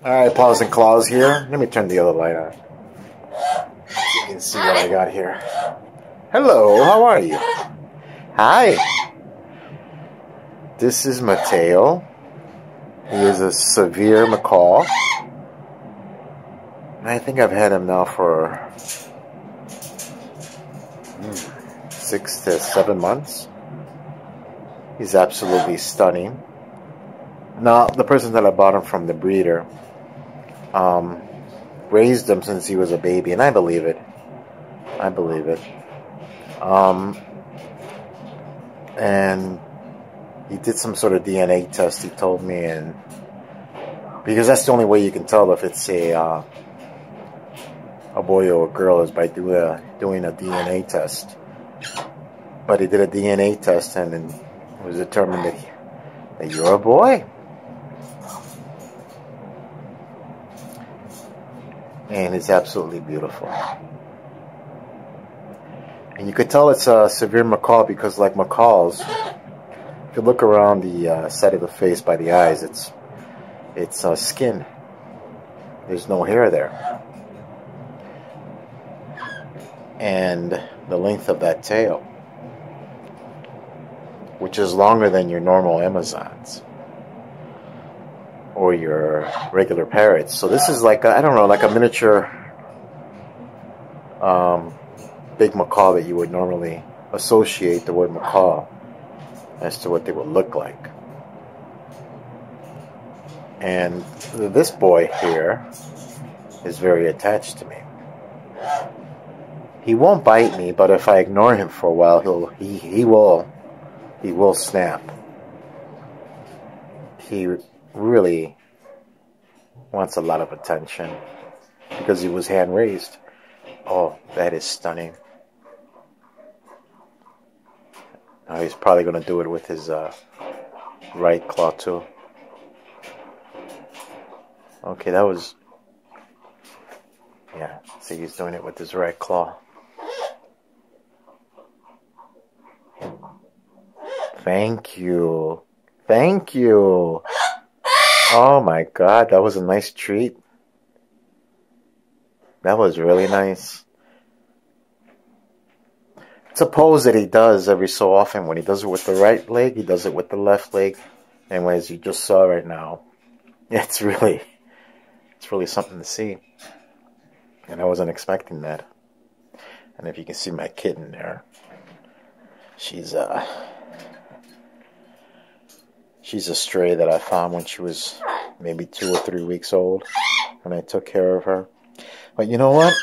Alright, Paws and Claws here. Let me turn the other light on. You can see what I got here. Hello, how are you? Hi. This is Mateo. He is a Severe Macaw. I think I've had him now for 6 to 7 months. He's absolutely stunning. Now, the person that I bought him from, the breeder, raised him since he was a baby, and I believe it. I believe it. And he did some sort of DNA test, he told me, and because that's the only way you can tell if it's a boy or a girl is by doing a DNA test. But he did a DNA test, and it was determined that you're a boy. And it's absolutely beautiful. And you could tell it's a Severe Macaw because, like macaws, if you look around the side of the face by the eyes, it's skin. There's no hair there. And the length of that tail, which is longer than your normal Amazons or your regular parrots. So this is like I don't know, like a miniature big macaw that you would normally associate the word macaw as to what they would look like. And this boy here is very attached to me. He won't bite me, but if I ignore him for a while, he will snap. He really wants a lot of attention because he was hand raised. Oh, that is stunning. Now he's probably going to do it with his right claw too. Okay, that was, yeah, see, he's doing it with his right claw. Thank you. Thank you. Oh my God, that was a nice treat. That was really nice. It's a pose that he does every so often. When he does it with the right leg, he does it with the left leg. And as you just saw right now, it's really something to see. And I wasn't expecting that. And if you can see my kitten there, she's a stray that I found when she was maybe 2 or 3 weeks old, and I took care of her. But you know what,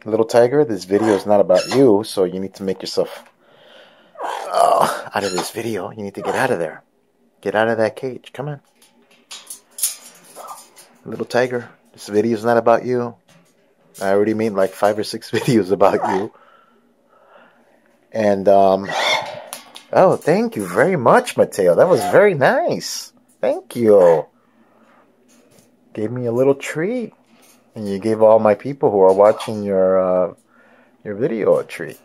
little tiger, this video is not about you, so you need to make yourself out of this video. You need to get out of there. Get out of that cage. Come on. Little tiger, this video is not about you. I already made like 5 or 6 videos about you. And, oh, thank you very much, Mateo. That was very nice. Thank you. Gave me a little treat. And you gave all my people who are watching your video a treat.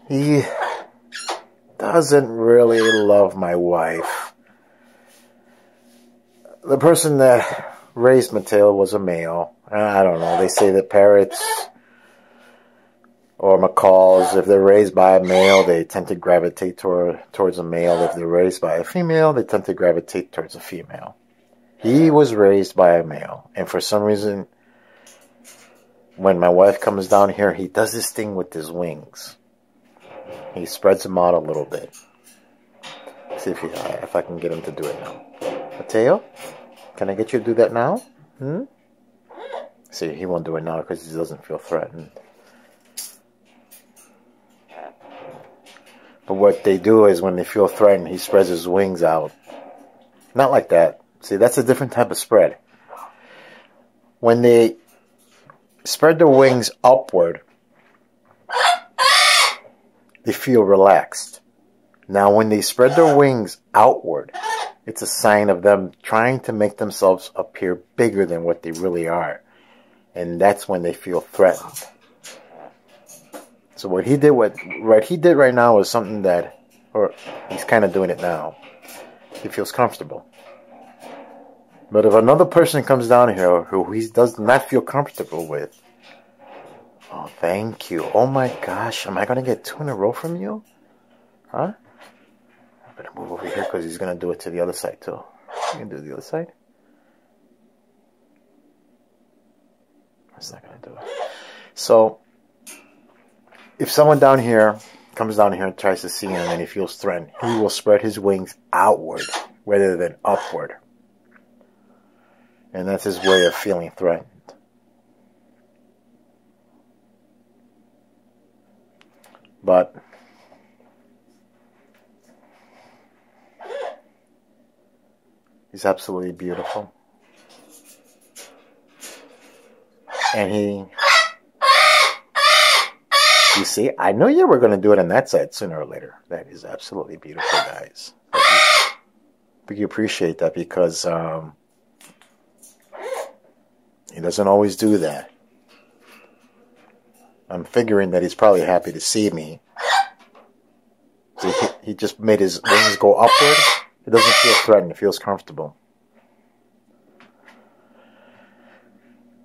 He doesn't really love my wife. The person that raised Mateo was a male. I don't know. They say that parrots or macaws, if they're raised by a male, they tend to gravitate towards a male. If they're raised by a female, they tend to gravitate towards a female. He was raised by a male. And for some reason, when my wife comes down here, he does this thing with his wings. He spreads them out a little bit. See if I can get him to do it now. Mateo, can I get you to do that now? See, he won't do it now because he doesn't feel threatened. But what they do is when they feel threatened, he spreads his wings out. Not like that. See, that's a different type of spread. When they spread their wings upward, they feel relaxed. Now, when they spread their wings outward, it's a sign of them trying to make themselves appear bigger than what they really are. And that's when they feel threatened. So what he did right now is something that or he's kind of doing it now. He feels comfortable. But if another person comes down here who he does not feel comfortable with, oh, thank you. Oh my gosh, am I going to get 2 in a row from you? Huh? I better move over here because he's going to do it to the other side too. You can do the other side? That's not going to do it. So, if someone down here comes down here and tries to see him and he feels threatened, he will spread his wings outward rather than upward. And that's his way of feeling threatened. But he's absolutely beautiful. And you see, I knew you were going to do it on that side sooner or later. That is absolutely beautiful, guys. But you appreciate that because he doesn't always do that. I'm figuring that he's probably happy to see me. So he just made his wings go upward. He doesn't feel threatened. He feels comfortable.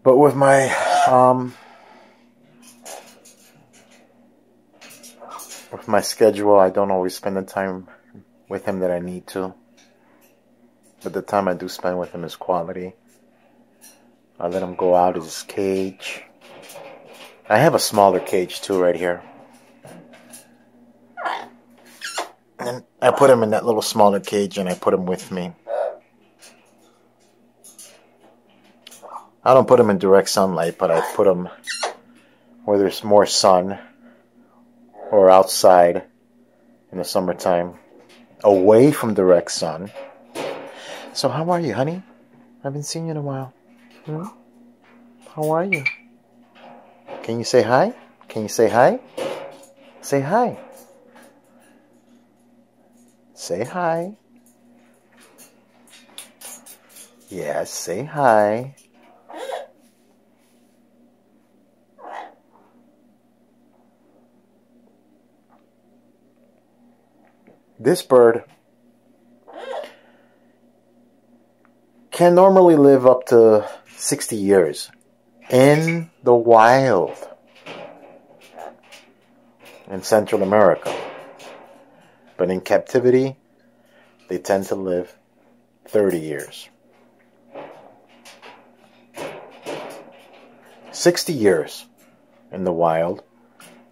But with my schedule, I don't always spend the time with him that I need to. But the time I do spend with him is quality. I let him go out of his cage. I have a smaller cage too right here. And I put him in that little smaller cage and I put him with me. I don't put him in direct sunlight, but I put him where there's more sun or outside in the summertime, away from direct sun. So how are you, honey? I haven't seen you in a while. How are you? Can you say hi? Can you say hi? Say hi. Say hi. Yes, say hi. This bird can normally live up to 60 years in the wild in Central America. But in captivity, they tend to live 30 years. 60 years in the wild,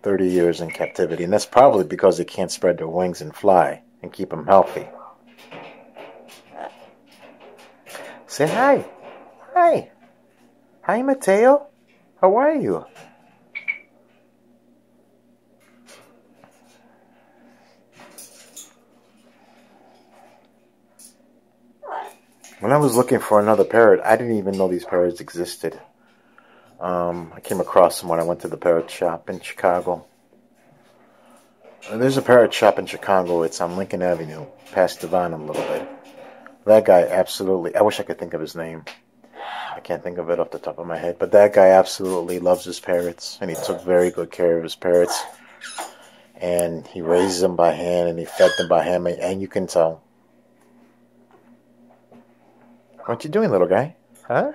30 years in captivity. And that's probably because they can't spread their wings and fly and keep them healthy. Say hi. Hi. Hi, Mateo. How are you? When I was looking for another parrot, I didn't even know these parrots existed. I came across them when I went to the parrot shop in Chicago. And there's a parrot shop in Chicago. It's on Lincoln Avenue, past Devon a little bit. That guy absolutely, I wish I could think of his name. I can't think of it off the top of my head. But that guy absolutely loves his parrots. And he took very good care of his parrots. And he raised them by hand and he fed them by hand. And you can tell. What you doing, little guy? Huh?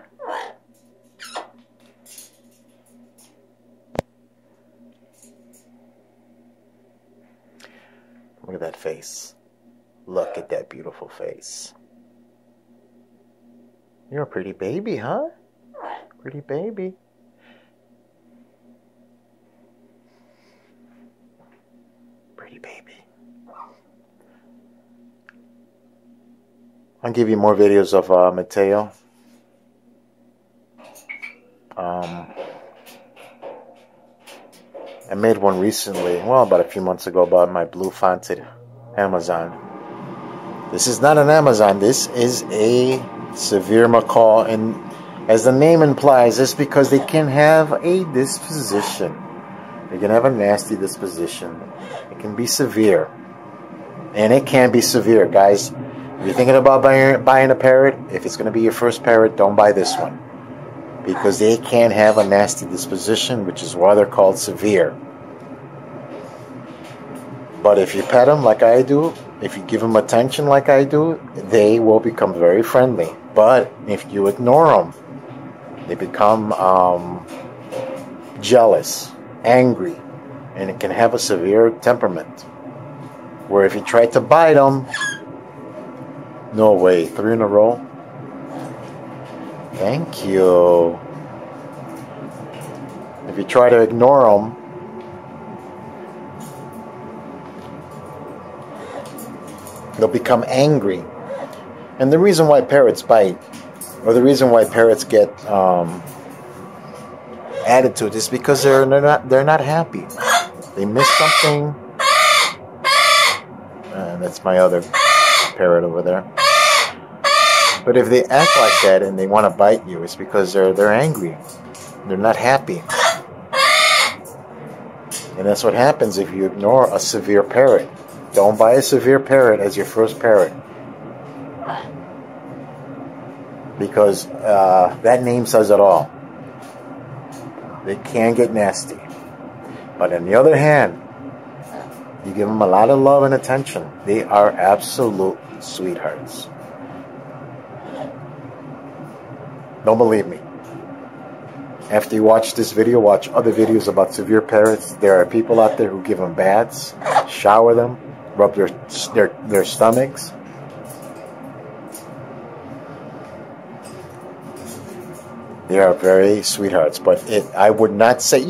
Look at that face. Look at that beautiful face. You're a pretty baby, huh? Pretty baby. Pretty baby. I'll give you more videos of Mateo. I made one recently, well, about a few months ago, about my blue fonted Amazon. This is not an Amazon. This is a Severe Macaw, and as the name implies, it's because they can have a disposition. They can have a nasty disposition. It can be severe. And it can be severe, guys. If you're thinking about buying a parrot, if it's going to be your first parrot, don't buy this one. Because they can have a nasty disposition, which is why they're called severe. But if you pet them like I do, if you give them attention like I do, they will become very friendly. But if you ignore them, they become jealous, angry, and it can have a severe temperament. Where if you try to bite them, no way, 3 in a row. Thank you. If you try to ignore them, they'll become angry. And the reason why parrots bite, or the reason why parrots get attitude, is because they're not happy. They miss something. That's my other parrot over there. But if they act like that and they want to bite you, it's because they're angry. They're not happy. And that's what happens if you ignore a severe parrot. Don't buy a severe parrot as your first parrot. Because that name says it all. They can get nasty. But on the other hand, you give them a lot of love and attention. They are absolute sweethearts. Don't believe me. After you watch this video, watch other videos about severe parrots. There are people out there who give them baths, shower them, rub their stomachs. They are very sweethearts. But I would not say,